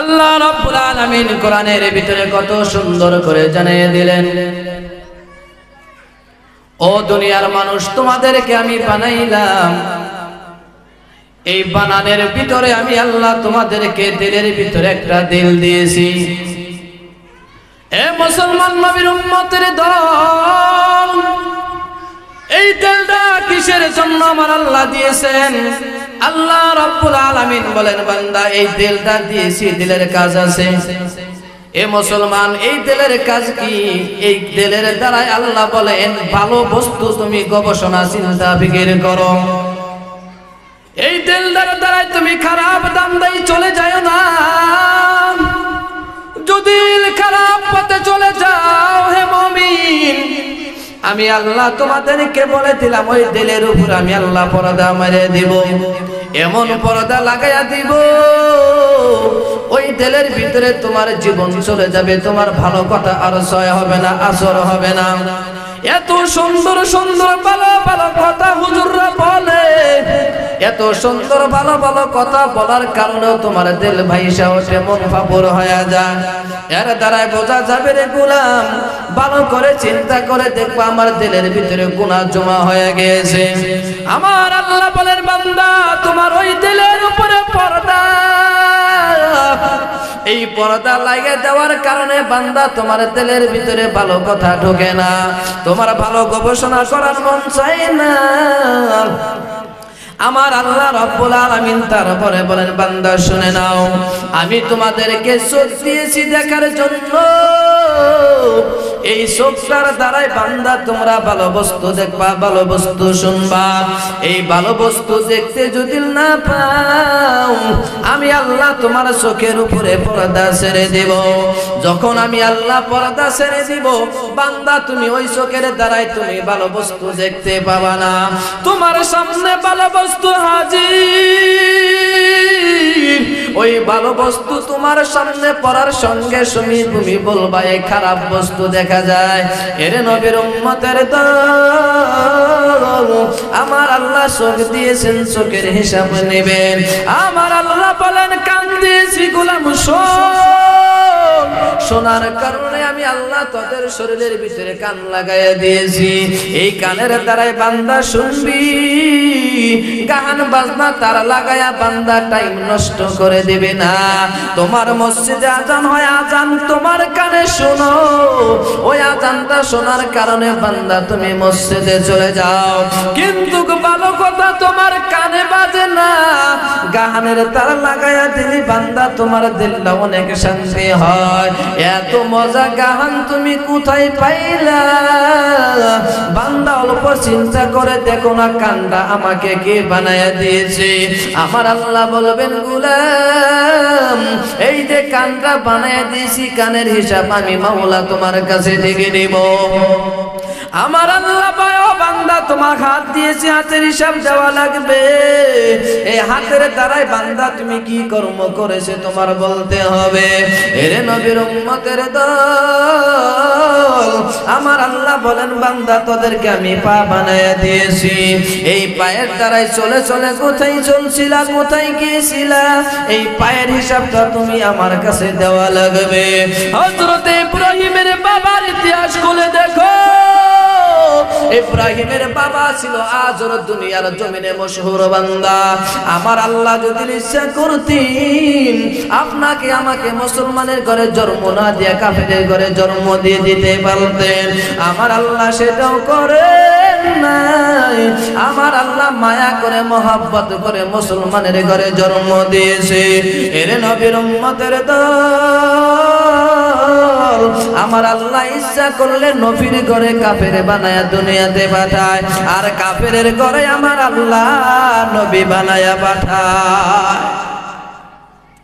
আল্লাহ রাব্বুল আলামিন কোরআনের ভিতরে কত সুন্দর করে জানিয়ে দিলেন, ও দুনিয়ার মানুষ, তোমাদেরকে আমি বানাইলাম, এই বানানের ভিতরে আমি আল্লাহ তোমাদেরকে দিলের ভিতরে একটা দিল দিয়েছি। এ মুসলমান নবীর উম্মতের দল, এই দিলটা কিসের জন্য আমার আল্লাহ দিয়েছেন? আল্লাহ রাব্বুল আলামিন বলেন, বান্দা এই দিলটা দিয়েছি, দিলের কাজ আছে। এ মুসলমান, এই দিলের কাজ কি? এই দিলের দ্বারা আল্লাহ বলেন ভালো বস্তু তুমি গবেষণা চিন্তা ফিকির করো। এই দিলটার দ্বারা তুমি খারাপ দান্দায় চলে যায় না। যদি খারাপ পথে চলে যাও হে মুমিন, আমি আল্লাহ তোমাদেরকে বলে দিলাম ওই দিলের উপর আমি আল্লাহ পর্দা মেরে দিব, এমন পর্দা লাগাইয়া দিব ওই দিলের ভিতরে তোমার জীবন চলে যাবে, তোমার ভালো কথা আর সয় হবে না, আসর হবে না। এত সুন্দর সুন্দর ভালো ভালো কথা হুজুররা বলে, এত সুন্দর ভালো ভালো কথা বলার কারণেও তোমার দিল ভাইসা ওঠে, মন ফাপর হয়ে যায়। এর দ্বারাই বোঝা যাবে রে গোলাম, ভালো করে চিন্তা করে দেখবা আমার দিলের ভিতরে গুনাহ জমা হয়ে গেছে। আমার আল্লাহ বলেন, বান্দা তোমার ওই দিলের উপরে পর্দা, এই পর্দা লাগিয়ে দেওয়ার কারণে বান্দা তোমার দিলের ভিতরে ভালো কথা ঢোকে না, তোমার ভালো গবেষণা করার মন চায় না। আমার আল্লাহ রাব্বুল আলামিন তারপরে বলেন, বান্দা শুনে নাও, আমি তোমাদেরকে চোখ দিয়েছি দেখার জন্য, এই চোখটার দ্বারাই বান্দা তোমরা ভালো বস্তু দেখবা, ভালো বস্তু শুনবা। এই ভালো বস্তু দেখতে যদি না পাও, আমি আল্লাহ তোমার চোখের উপরে পর্দা ছেড়ে দেব। যখন আমি আল্লাহ পর্দা ছেড়ে দিব, বান্দা তুমি ওই চোখের দ্বারাই তুমি ভালো বস্তু দেখতে পাবা না। তোমার সামনে ভালো বস্তু হাজির, ওই ভালো বস্তু তোমার সামনে পড়ার সঙ্গে সঙ্গে তুমি বলবা এই খারাপ বস্তু দেখা যায়। এর নবীর উম্মতের দল, আমার আল্লাহ চোখ দিয়েছেন, চোখের হিসাব নেবেন। আমার আল্লাহ বলেন, কান দিয়েছি গোলাম শোন, শোনার কারণে আমি আল্লাহ তোদের শরীরের ভিতরে কান লাগাইয়া দিয়েছি। এই কানের দ্বারাই বান্দা শুনবি, গান বাজনা তার লাগায়া বান্দা টাইম নষ্ট করে দেবে না। তোমার মসজিদে আজান হয়, আজান তোমার কানে শোনো, ওই আজানটা শোনার কারণে বান্দা তুমি মসজিদে চলে যাও, কিন্তু ভালো কথা তোমার কানে বাজে না। গানের তার লাগায়া দিলি বান্দা তোমার দিলটা অনেক শান্তি হয়। এত মজা গান তুমি কোথায় পাইলা? বান্দা অল্প চিন্তা করে দেখো না, কানটা আমাকে কে বানায়া দিয়েছে? আমার আল্লাহ বলবেন, গোলাম এই যে কানটা বানায়া দিয়েছি, কানের হিসাব আমি মাওলা তোমার কাছে থেকে দেব। আমার আল্লাহ বলে, ও বান্দা তোমার হাত দিয়েছি, হাতের হিসাব দেওয়া লাগবে। এই হাতের দ্বারাই বান্দা তুমি কি কর্ম করেছে তোমার বলতে হবে। এর নবীর উম্মতের দল, আমার আল্লাহ বলেন, বান্দা তোদেরকে আমি পা বানায়া দিয়েছি, এই পায়ের দ্বারাই চলে চলে কোথায় চলছিলা, কোথায় গিয়েছিলা, এই পায়ের হিসাবটা তুমি আমার কাছে দেওয়া লাগবে। হযরত ইব্রাহিমের বাবার ইতিহাস খুলে দেখো। ইব্রাহিমের বাবা ছিল আজর দুনিয়ার জমিনে মশহুর বান্দা। আমার আল্লাহ যদি ইচ্ছা করতেন, আপনাকে আমাকে মুসলমানের ঘরে জন্ম না দিয়ে কাফেরের ঘরে জন্ম দিয়ে দিতে পারতেন। আমার আল্লাহ সেটাও করেন নাই। আমার আল্লাহ মায়া করে মহব্বত করে মুসলমানের ঘরে জন্ম দিয়েছে। এর নবীর উম্মতের দল, আমার আল্লাহ ইচ্ছা করলে নবীর ঘরে কাফের বানায়া দুনিয়াতে পাঠায়, আর কাফেরের ঘরে আমার আল্লাহ নবী বানায়া পাঠায়।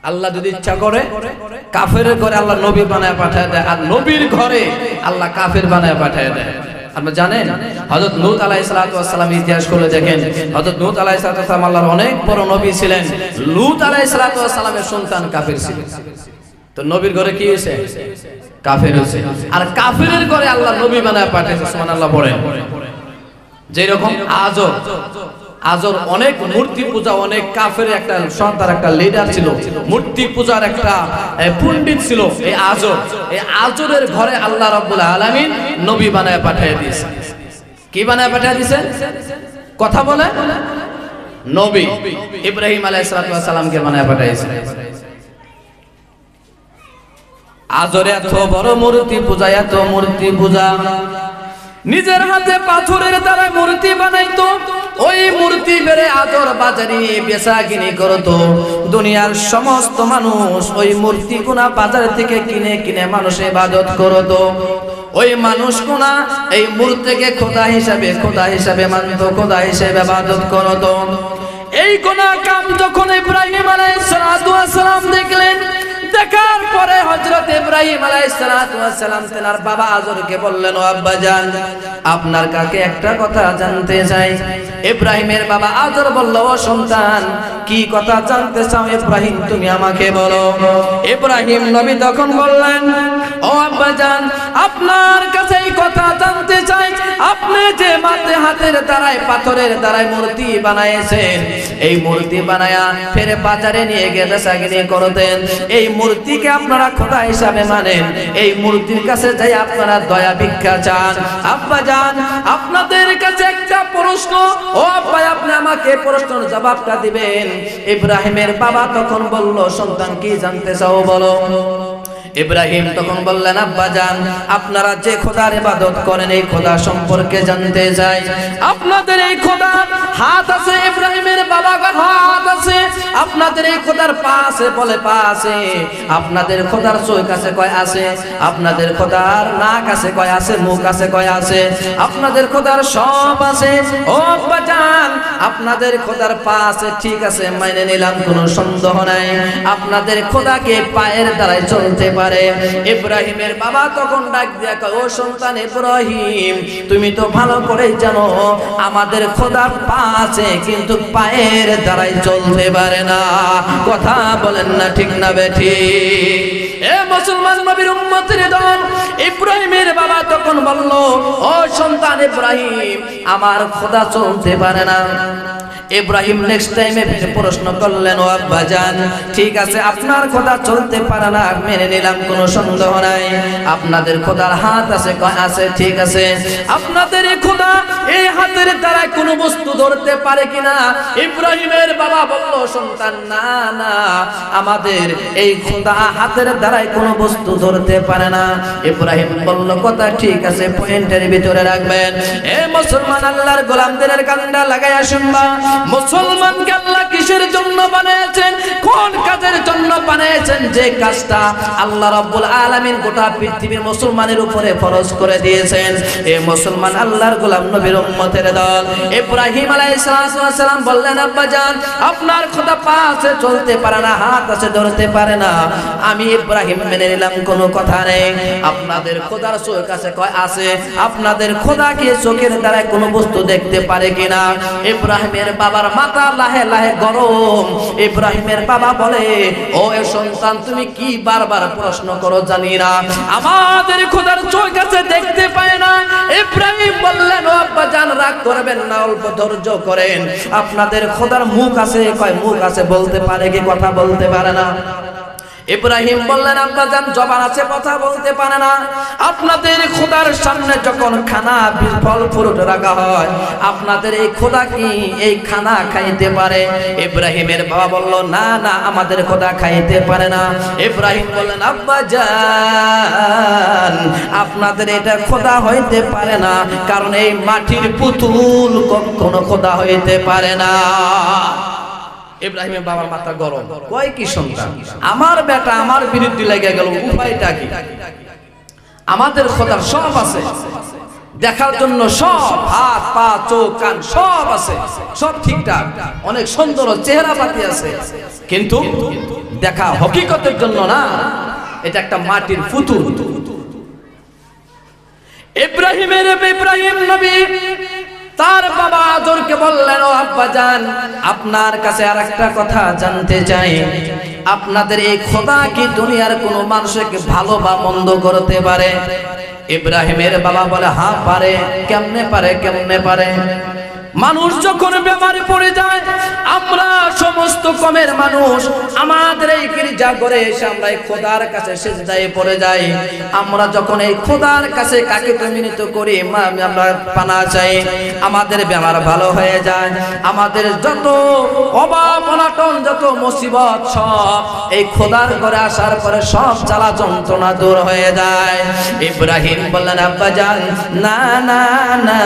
আল্লাহ যদি ইচ্ছা করে কাফেরের ঘরে আল্লাহ নবী বানায়া পাঠায় দেয়, আর নবীর ঘরে আল্লাহ কাফের বানায়া পাঠায় দেয়। আপনারা জানেন হযরত নূহ আলাইহিস সালাতু ওয়াস সালাম ইতিহাস করলে দেখেন, হযরত নূহ আলাইহিস সালাতু ওয়াস সালাম আল্লাহর অনেক বড় নবী ছিলেন। লূত আলাইহিস সালাতু ওয়াস সালামের সন্তান কাফের ছিলেন, তো নবীর ঘরে কি হয়েছে? কাফের হয়েছে। আর কাফেরের ঘরে আল্লাহ নবী বানায় পাঠিয়েছে, সুবহানাল্লাহ পড়েন। যেরকম আজর অনেক মূর্তি পূজা, অনেক কাফের একটা সন্তান, একটা লিডার ছিল, মূর্তি পূজার একটা পণ্ডিত ছিল এই আজর। এই আজরের ঘরে আল্লাহ রাব্বুল আলামিন নবী বানায় পাঠিয়ে দিয়েছেন। কি বানায় পাঠিয়ে দিয়েছেন? কথা বলে নবী ইব্রাহিম আলাইহিস সালামকে বানায় পাঠিয়েছেন। আজরে এত বড় মূর্তি পূজা, এত মূর্তি পূজা, নিজের হাতে পাথরের দ্বারা মূর্তি বানাইতো। ওই মূর্তি বেড়ে আজর বাজারে বেচা কিনে করতো। দুনিয়ার সমস্ত মানুষ ওই মূর্তি কোনা বাজার থেকে কিনে কিনে মানুষ ইবাদত করতো। ওই মানুষ কোনা এই মূর্তিকে খোদা হিসাবে মানতো, খোদা হিসাবে ইবাদত করতো। এই কোনা কাম যখন ইব্রাহিম আলাইহিস সালাম দেখলেন, দেখার পরে হযরত ইব্রাহিম আলাইহিস সালাম তেনার বাবা আজরকে বললেন, ও আব্বাজান, আপনার কাছে একটা কথা জানতে চাই। ইব্রাহিমের বাবা আজর বলল, ও সন্তান, কি কথা জানতে চাও ইব্রাহিম, তুমি আমাকে বলো। ইব্রাহিম নবী তখন বললেন, ও আব্বাজান, আপনার কাছে এই কথা জানতে চাই, আপনি যে মাথে হাতের দ্বারায় পাথরের দ্বারায় মূর্তি বানাইছেন, এই মূর্তি বানায়া ফের বাজারে নিয়ে গিয়ে বেচাকিনি করতেন, এই মূর্তিকে আপনারা খোদা হিসাবে মানেন, এই মূর্তির কাছে যাই আপনারা দয়া ভিক্ষা চান। আব্বাজান, আপনাদের কাছে একটা প্রশ্ন, ও আব্বা, আপনি আমাকে প্রশ্নের জবাবটা দিবেন। ইব্রাহিমের বাবা তখন বলল, সন্তান, কি জানতে চাও বলো। ইব্রাহিম তখন বললেন, আব্বাজান, আপনারা যে খোদার ইবাদত করেন এই খোদা সম্পর্কে জানতে চাই। আপনাদের এই খোদার হাত আছে? ইব্রাহিমের বাবার হাত আছে। আপনাদের এই খোদার পা আছে? বলে পা আছে। আপনাদের খোদার চোখ আছে? কয় আছে। আপনাদের খোদার নাক আছে? কয় আছে। মুখ আছে? কয় আছে। আপনাদের খোদার সব আছে। ও আব্বাজান, আপনাদের খোদার পা আছে, ঠিক আছে, মাইনে নিলাম, কোনো সন্দেহ নাই। আপনাদের খোদাকে পায়ের দ্বারাই চলতে পারে। ইব্রাহিমের বাবা তখন ডাক দিয়া কয়, ও সন্তান ইব্রাহিম, তুমি তো ভালো করে জানো আমাদের খোদার পা আছে, কিন্তু পায়ের দ্বারাই চলতে পারে না। কথা বলেন না ঠিক না বেঠিক? এ মুসলমান নবীর উম্মতের দল, ইব্রাহিমের বাবা তখন বলল, ও সন্তান ইব্রাহিম, আমার খোদা চলতে পারে না। ইব্রাহিম নেক্সট টাইমে প্রশ্ন করলেন, ও আব্বাজান, ঠিক আছে, আপনার খোদা চলতে পারে না, মেনে নিলাম, কোনো সন্দেহ নাই। আপনাদের খোদার হাত আছে? কয় আছে। ঠিক আছে, আপনাদের এই খোদা এই হাতের দ্বারা কোনো বস্তু ধরতে পারে কিনা? ইব্রাহিমের বাবা বলল, সন্তান, না না, আমাদের এই খোদা হাতের দ্বারাই কোনো বস্তু ধরতে পারে না। ইব্রাহিম বলল, কথা ঠিক আছে, পয়েন্টের ভিতরে রাখবেন। এ মুসলমান, আল্লাহর গোলামদের কান্দা লাগাইয়া শুনবা, মুসলমানকে আল্লাহ কিসের জন্য বানিয়েছেন, কোন কাজের জন্য বানিয়েছেন, যে কাজটা আল্লাহ রাব্বুল আলামিন গোটা পৃথিবীর মুসলমানের উপরে ফরজ করে দিয়েছেন। এই মুসলমান আল্লাহর গোলাম নবীর উম্মতের দল ইব্রাহিম আলাইহিস সালাম বললেন, আব্বাজান, আপনার খোদা পা আছে, চলতে পারে না, হাত আছে, ধরতে পারে না। আমি ইব্রাহিম মেনে নিলাম, কোনো কথা নেই। আপনাদের খোদার চোখ আছে? কয় আছে। আপনাদের খোদা কি চোখের দ্বারা কোনো বস্তু দেখতে পারে কিনা? ইব্রাহিমের বাবার মাথা লাহে লাহে গরম। ইব্রাহিমের বাবা বলে, ও সন্তান, তুমি কি বারবার প্রশ্ন করো জানি না, আমাদের খোদার চোখ আছে, দেখতে পায় না। ইব্রাহিম বললেন, ও আব্বাজান, রাগ করবেন না, অল্প ধৈর্য করেন। আপনাদের খোদার মুখ আছে? কয় মুখ আছে। বলতে পারে কি? কথা বলতে পারে না। ইব্রাহিম বললেন, আব্বাজান, জবান আছে, কথা বলতে পারে না। আপনাদের খোদার সামনে যখন খানা ফল ফ্রুট রাখা হয়, আপনাদের এই খোদা কি এই খানা খাইতে পারে? ইব্রাহিমের বাবা বলল, না না, আমাদের খোদা খাইতে পারে না। ইব্রাহিম বললেন, আব্বাজান, আপনাদের এটা খোদা হইতে পারে না, কারণ এই মাটির পুতুল কখনো খোদা হইতে পারে না। ইব্রাহিমের বাবার মাথা গরম। কয় কি সন্তান, আমার বেটা আমার বিরুদ্ধে লেগে গেল, উপায়টা কি? আমাদের খোদার সব আছে, দেখার জন্য সব, হাত পা চোখ কান সব আছে, সব ঠিকঠাক, অনেক সুন্দর চেহারা পাতি আছে, কিন্তু দেখা হকিকতের জন্য না, এটা একটা মাটির পুতুল। ইব্রাহিম নবী তার বাবা আজরকে বললেন, ও আব্বাজান, আপনার কাছে আরেকটা কথা জানতে চাই, আপনাদের এই খোদা কি দুনিয়ার কোনো মানুষকে ভালো বা মন্দ করতে পারে? ইব্রাহিমের বাবা বলে, হ্যাঁ পারে। কেমনে পারে? কেমনে পারে? মানুষ যখন বেমারে পড়ে যায়, আমরা সমস্ত কমের মানুষ আমাদের এই গির্জা ঘরে এসে আমরা এই খোদার কাছে সিজদায় পড়ে যাই। আমরা যখন এই খোদার কাছে কাকে মিনিত করি, আমরা পানা চাই, আমাদের বেমার ভালো হয়ে যায়। আমাদের যত অভাব অনটন, যত মুসিবত, সব এই খোদার ঘরে আসার পরে সব জ্বালা যন্ত্রণা দূর হয়ে যায়। ইব্রাহিম বললেন, আব্বা জান, না না না,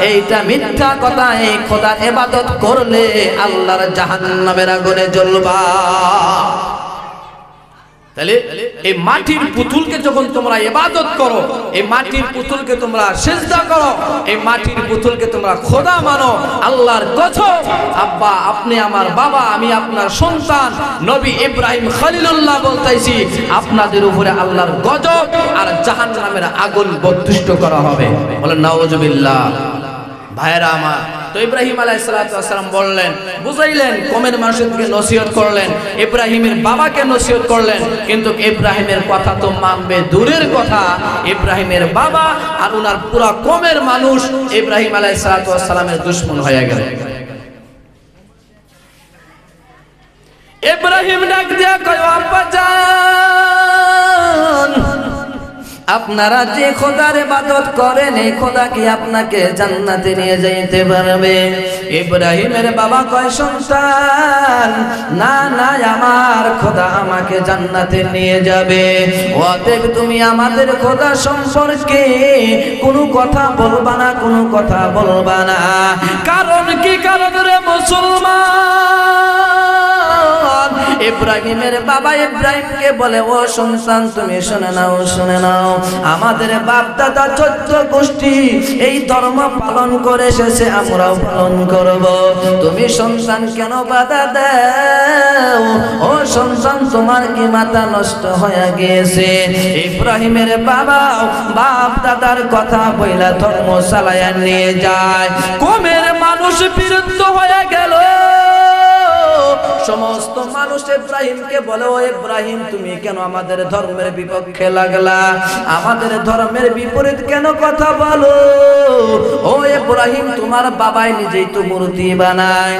এইটা মিথ্যা কথা। এই খোদার ইবাদত করলে আল্লাহর জাহান্নামের আগুনে জ্বলবা। তাহলে এই মাটির পুতুলকে যখন তোমরা ইবাদত করো, এই মাটির পুতুলকে তোমরা সিজদা করো, এই মাটির পুতুলকে তোমরা খোদা মানো, আল্লাহর কসম আব্বা আপনি আমার বাবা, আমি আপনার সন্তান, নবী ইব্রাহিম খলিলুল্লাহ বলতেছি, আপনাদের উপরে আল্লাহর গজব আর জাহান্নামের আগুন বর্ধিষ্ঠ করা হবে। বলেন নাউজুবিল্লাহ। ভাইরা আমার, তো ইব্রাহিম আলাইহিস সালাম বললেন, বুঝাইলেন, কমের মানুষকে নসিহত করলেন, ইব্রাহিমের বাবাকে নসিহত করলেন, কিন্তু ইব্রাহিমের কথা তো মানবে দূরের কথা, ইব্রাহিমের বাবা আর ওনার পুরা কমের মানুষ ইব্রাহিম আলাইহিস সালামের দুশমন হয়ে গেল। ইব্রাহিম ডাক দিয়া কয়, আব্বা জান, আপনারা যে খোদার ইবাদত করেন, এই খোদা কি আপনাকে জান্নাতে নিয়ে যাইতে পারবে? ইব্রাহিমের বাবা কয়, সন্তান, না না, আমার খোদা আমাকে জান্নাতে নিয়ে যাবে। অতএব তুমি আমাদের খোদা সম্পর্কে কোনো কথা বলবা না, কোনো কথা বলবা না। কারণ কি? কারণ রে মুসলমান, ইব্রাহিমের বাবা ইব্রাহিমকে বলে, ও সন্তান, তুমি শুনে নাও, শুনে নাও, আমাদের বাপ দাদা 14 গোষ্ঠী এই ধর্ম পালন করে এসেছে, আমরাও পালন করব। তুমি সন্তান কেন বাধা দাও? ও সন্তান, তোমার কি মাথা নষ্ট হয়ে গিয়েছে? ইব্রাহিমের বাবা বাপ দাদার কথা বইলা ধর্ম চালায়া নিয়ে যায়, কমের মানুষ বিরুদ্ধ হয়ে গেল। সমস্ত মানুষ ইব্রাহিমকে বলে, ও ইব্রাহিম, তুমি কেন আমাদের ধর্মের বিপক্ষে লাগলা? আমাদের ধর্মের বিপরীত কেন কথা বলো? ও ইব্রাহিম, তোমার বাবাই নিজেই তো মূর্তি বানায়।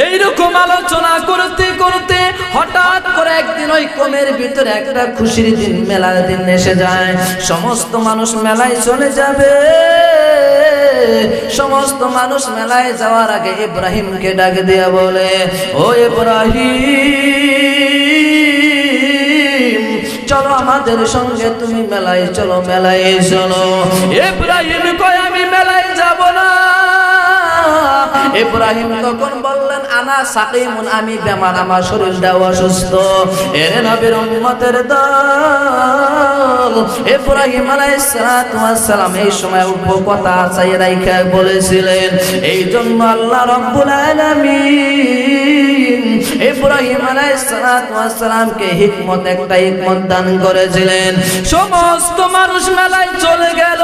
এইরকম আলোচনা করতে করতে হঠাৎ করে একদিন ওই কমের ভিতরে একটা খুশির দিন, মেলার দিন এসে যায়। সমস্ত মানুষ মেলায় চলে যাবে। সমস্ত মানুষ মেলায় যাওয়ার আগে ইব্রাহিমকে ডাক দিয়া বলে, ও ইব্রাহিম, চলো আমাদের সঙ্গে, তুমি মেলায় চলো, মেলায় চলো। ইব্রাহিম কয়, আমি মেলায় যাব না। ইব্রাহিম তখন বললেন, আনা সাকিমুন, আমি বেমার, আমার শরীরটাও অসুস্থ। এর নবীর উম্মতের দল ইব্রাহিম আলাইহিস সালাম এই সময় কথা চাই রাইখা বলেছিলেন। এই জন্য আল্লাহ রাব্বুল আলামিন ইব্রাহিম আলাইহিস সালামকে হিকমত, একটা হিকমত দান করেছিলেন। সমস্ত মানুষ মেলায় চলে গেল।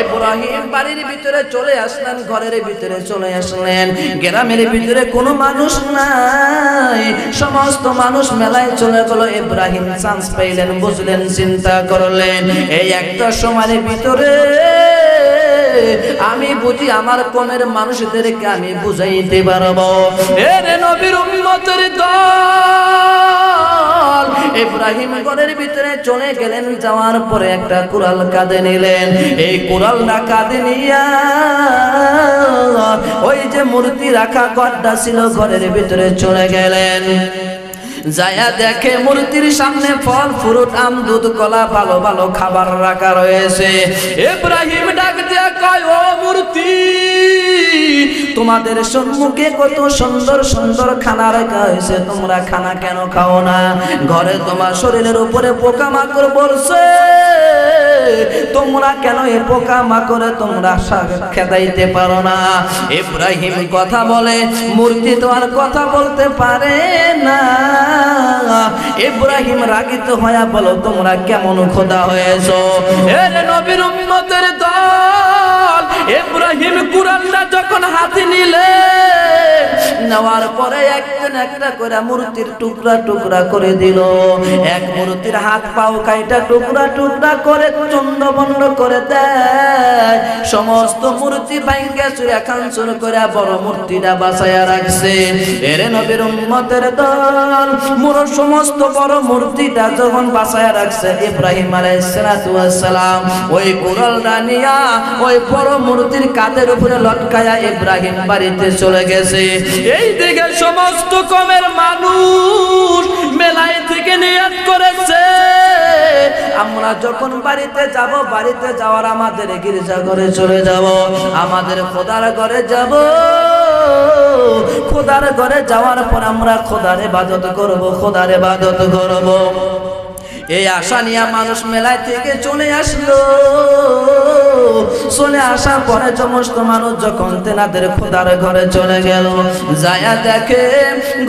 ইব্রাহিম বাড়ির ভিতরে চলে আসলেন, ঘরের ভিতরে চলে আসলেন, গ্রামের ভিতরে কোনো মানুষ নাই, সমস্ত মানুষ মেলায় চলে গেল। ইব্রাহিম চান্স পাইলেন, বুঝলেন, চিন্তা করলেন, এই একটা সময়ের ভিতরে আমি বুঝি আমার কমের মানুষদেরকে আমি বুঝাইতে পারবো। এর নবীর উম্মতের দল ইব্রাহিম ঘরের ভিতরে চলে গেলেন। যাওয়ার পরে একটা কুড়াল কাঁধে নিলেন। এই কুড়ালটা কাঁধে নিয়া ওই যে মূর্তি রাখা ঘরটা ছিল ঘরের ভিতরে চলে গেলেন। যায়া দেখে মূর্তির সামনে ফল ফ্রুট, আম, দুধ, কলা, ভালো ভালো খাবার রাখা রয়েছে। ইব্রাহিম ডাক দিয়া কয়, ও মূর্তি, তোমাদের সম্মুখে কত সুন্দর সুন্দর খানা রাখা হয়েছে, তোমরা খানা কেন খাও না? ঘরে তোমার শরীরের উপরে পোকা মাকড় পড়ছে, তোমরা কেন এই পোকা মাকড়ে তোমরা খেদাইতে পারো না? ইব্রাহিম কথা বলে, মূর্তি তো আর কথা বলতে পারে না। ইব্রাহিম রাগিত হয়ে বলো, তোমরা কেমন খোদা হয়েছো? এর নবীর উম্মতের দল ইব্রাহিম কুরআনটা যখন হাতে নিলে নেওয়ার পরে একজন একটা করে মূর্তির টুকরা টুকরা করে দিল। এক মূর্তির হাত পাও কাইটা টুকরা টুকরা করে চন্ড বন্ড করে দেয়। সমস্ত মূর্তি ভাঙ্গা চুরা খানচুর করে বড় মূর্তিটা বাঁচাইয়া রাখছে। এর নবীর উম্মতের দল মোর সমস্ত বড় মূর্তিটা যখন বাঁচাইয়া রাখছে, ইব্রাহিম আলাইহিস সালাতু ওয়াস সালাম ওই কুরআনটা নিয়া ওই বড় মূর্তির কাঁধের উপরে লটকায়া ইব্রাহিম বাড়িতে চলে গেছে। এই দিকে সমস্ত কমের মানুষ মেলায় থেকে নিয়ত করেছে, আমরা যখন বাড়িতে যাব, বাড়িতে যাওয়ার আমাদের গির্জা ঘরে চলে যাব, আমাদের খোদার ঘরে যাব। খোদার ঘরে যাওয়ার পর আমরা খোদার ইবাদত করব, খোদার ইবাদত করব। এই আশা নিয়ে মানুষ মেলায় থেকে চলে আসলো। চলে আসার পরে সমস্ত মানুষ যখন তেনাদের খোদার ঘরে চলে গেল, যায়া দেখে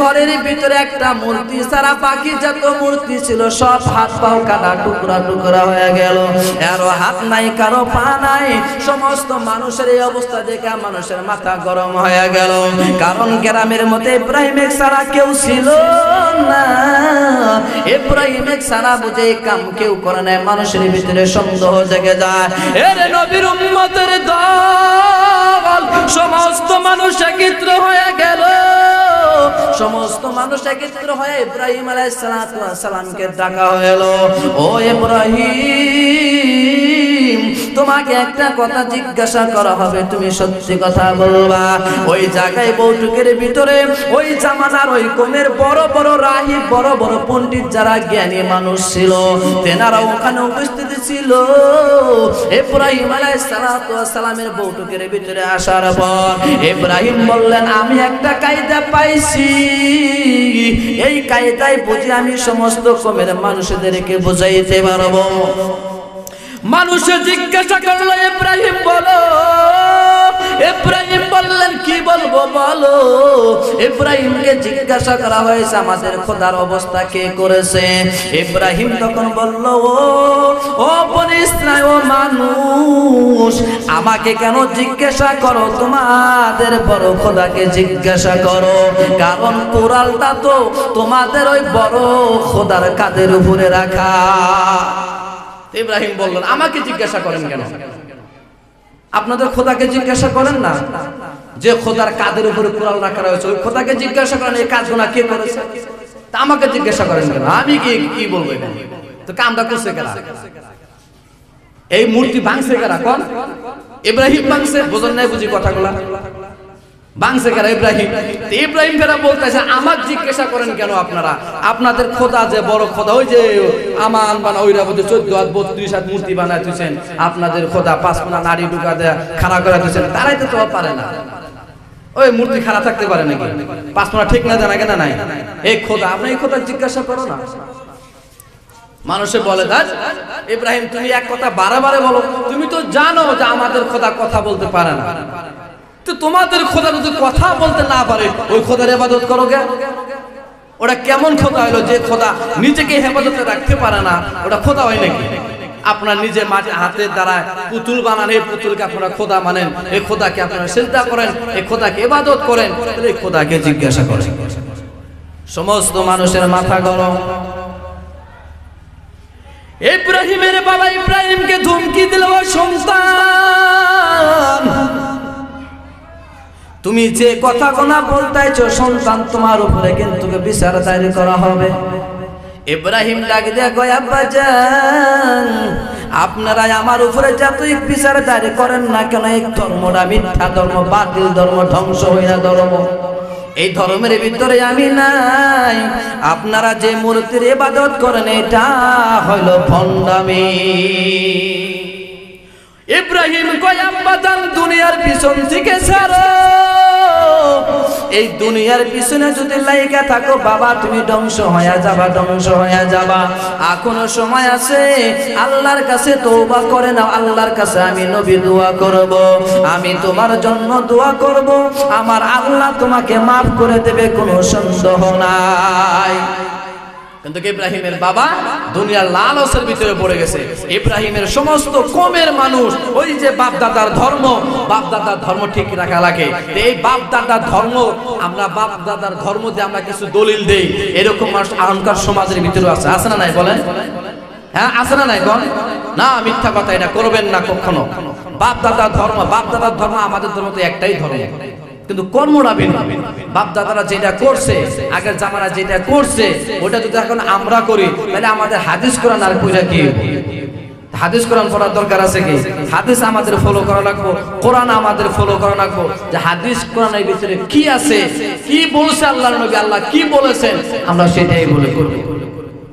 ঘরের ভিতরে একটা মূর্তি সারা পাখি যত মূর্তি ছিল সব হাত পাও কাটা টুকরা টুকরা হয়ে গেল। কারো হাত নাই, কারো পা নাই। সমস্ত মানুষের এই অবস্থা দেখে মানুষের মাথা গরম হয়ে গেল। কারণ গ্রামের মধ্যে ইব্রাহিমের ছাড়া কেউ ছিল না। ইব্রাহিমের ছাড়া বুঝে কাম কেউ করে না। মানুষের ভিতরে সন্দেহ জেগে যায়। এর নবীর উম্মতের দল সমস্ত মানুষ একত্র হয়ে গেল। সমস্ত মানুষ একত্র হয়ে ইব্রাহিম আলাইহিস সালাতু ওয়াস সালামকে ডাকা হলো, ও ইব্রাহিম তোমাকে একটা কথা জিজ্ঞাসা করা হবে, তুমি সত্যি কথা বলবা। ওই জায়গায় বৈঠকের ভিতরে ওই জামানার ওই কমের বড় বড় রাহিব, বড় বড় পণ্ডিত যারা জ্ঞানী মানুষ ছিল, তেনারা ওখানে উপস্থিত ছিল। ইব্রাহিম আলাইহিস সালাতু ওয়াস সালামের বৈঠকের ভিতরে আসার পর ইব্রাহিম বললেন, আমি একটা কায়দা পাইছি, এই কায়দায় বুঝি আমি সমস্ত কমের মানুষদেরকে বুঝাইতে পারবো। মানুষে জিজ্ঞাসা করলো, ইব্রাহিম বলো। ইব্রাহিম বললেন, কি বলবো বলো। ইব্রাহিমকে জিজ্ঞাসা করা হয়েছে আমাদের খোদার অবস্থা কে করেছে। ইব্রাহিম তখন বলল, ও বনি ইসরাইল, ও মানুষ, আমাকে কেন জিজ্ঞাসা করো, তোমাদের বড় খোদাকে জিজ্ঞাসা করো। কারণ কোরআনটা তো তোমাদের ওই বড় খোদার কাঁধের উপরে রাখা। ইব্রাহিম বললেন, আমাকে জিজ্ঞাসা করেন কেন? আপনাদের খোদাকে জিজ্ঞাসা করেন না? যে খোদার কাঁধের উপরে কোরআন রাখা রয়েছে ওই খোদাকে জিজ্ঞাসা করেন এই কাজগুলো কে করেছে। তা আমাকে জিজ্ঞাসা করেন কেন? আমি কি বলবো? তো কামটা করছে কেন? এই মূর্তি ভাঙছে কারা? কোন? ইব্রাহিম ভাঙছে। বোঝেন নাই বুঝি কথাগুলা? ভাঙছে কারা? ইব্রাহিম। ইব্রাহিম ফেরা বলতেছে, আমার জিজ্ঞাসা করেন কেন আপনারা? আপনাদের খোদা যে বড় খোদা, ওই যে আমান বানা ওইরা বলতে 14 হাত 32 হাত মূর্তি বানায় দিয়েছেন, আপনাদের খোদা 5 কোনা নারী ঢুকা দেয়া খাড়া করে দিয়েছেন, তারাই তো পারে না। ওই মূর্তি খাড়া থাকতে পারে নাকি? 5 কোনা ঠিক না জানা কেন নাই? এই খোদা, আপনি এই খোদা জিজ্ঞাসা করো না। মানুষে বলে, দাস ইব্রাহিম তুমি এক কথা বারবার বলো, তুমি তো জানো যে আমাদের খোদা কথা বলতে পারে না। তো তোমাদের খোদা যদি কথা বলতে না পারে ওই খোদার ইবাদত করো কে? ওটা কেমন খোদা হলো যে খোদা নিজেকে হেফাজতে রাখতে পারে না? ওটা খোদা হয় নাকি? আপনার নিজের হাতের দ্বারা পুতুল বানান, এই পুতুলকে আপনারা খোদা মানেন, এই খোদাকে আপনারা সিজদা করেন, এই খোদাকে ইবাদত করেন, এই খোদাকে জিজ্ঞাসা করেন। সমস্ত মানুষের মাথা গরম। ইব্রাহিমের বাবা ইব্রাহিমকে ধমকি দিল, ও সন্তান, তুমি যে কথা কোনা বলতেছো সন্তান, তোমার উপরে কিন্তু বিচার দায়ের করা হবে। ইব্রাহিম ডাক দিয়ে কয়, আব্বাজান আপনারা আমার উপরে যতই বিচার দায়ের করেন না কেন, এই ধর্মটা মিথ্যা ধর্ম, বাতিল ধর্ম, ধ্বংস হইয়া ধর্ম, এই ধর্মের ভিতরে আমি নাই। আপনারা যে মূর্তির ইবাদত করেন এটা হইল ভণ্ডামি। ইব্রাহিম কয়, আব্বাজান দুনিয়ার পিছন থেকে ছাড়ো, এই দুনিয়ার পিছনে যদি লাইগা থাকো বাবা তুমি ধ্বংস হয়ে যাবা, ধ্বংস হয়ে যাবা। এখনো সময় আছে, আল্লাহর কাছে তওবা করে নাও। আল্লাহর কাছে আমি নবী দোয়া করব, আমি তোমার জন্য দোয়া করব, আমার আল্লাহ তোমাকে মাফ করে দেবে, কোনো সন্দেহ নাই। কিন্তু ইব্রাহিমের বাবা দুনিয়ার লালসের ভিতরে পড়ে গেছে। ইব্রাহিমের সমস্ত কমের মানুষ ওই যে বাপ দাদার ধর্ম ঠিক রাখা লাগে। এই বাপ দাদার ধর্ম, আমরা বাপ দাদার ধর্ম দিয়ে আমরা কিছু দলিল দেই, এরকম মানুষ আহংকার সমাজের ভিতরে আছে। আছে না নাই বলেন? হ্যাঁ, আছে না নাই? বলেন না, মিথ্যা কথা, এটা করবেন না কখনো। বাপ দাদার ধর্ম আমাদের ধর্ম তো একটাই ধর্ম, কিন্তু কর্মটা ভিন্ন। বাপ দাদারা যেটা করছে, আগের জামানা যেটা করছে, ওটা যদি এখন আমরা করি, তাহলে আমাদের হাদিস কোরআন আর পূজা কি? হাদিস কোরআন পড়ার দরকার আছে কি? হাদিস আমাদের ফলো করা লাগবে, কোরআন আমাদের ফলো করা লাগবে, যে হাদিস কোরআনের ভিতরে কি আছে, কি বলছে আল্লাহর নবী, আল্লাহ কি বলেছেন, আমরা সেটাই বলে করব।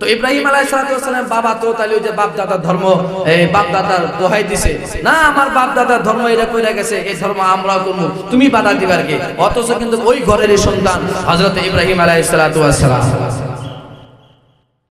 তো ইব্রাহিম আলাইহিস সালাম বাবা তো তাহলে ওই যে বাপ দাদার ধর্ম, এই বাপ দাদার দোহাই দিছে, না আমার বাপ দাদার ধর্ম এটা কইরা গেছে, এই ধর্ম আমরা করব, তুমি বাধা দিবার কি? অথচ কিন্তু ওই ঘরের সন্তান হযরত ইব্রাহিম আলাইহিস সালাম।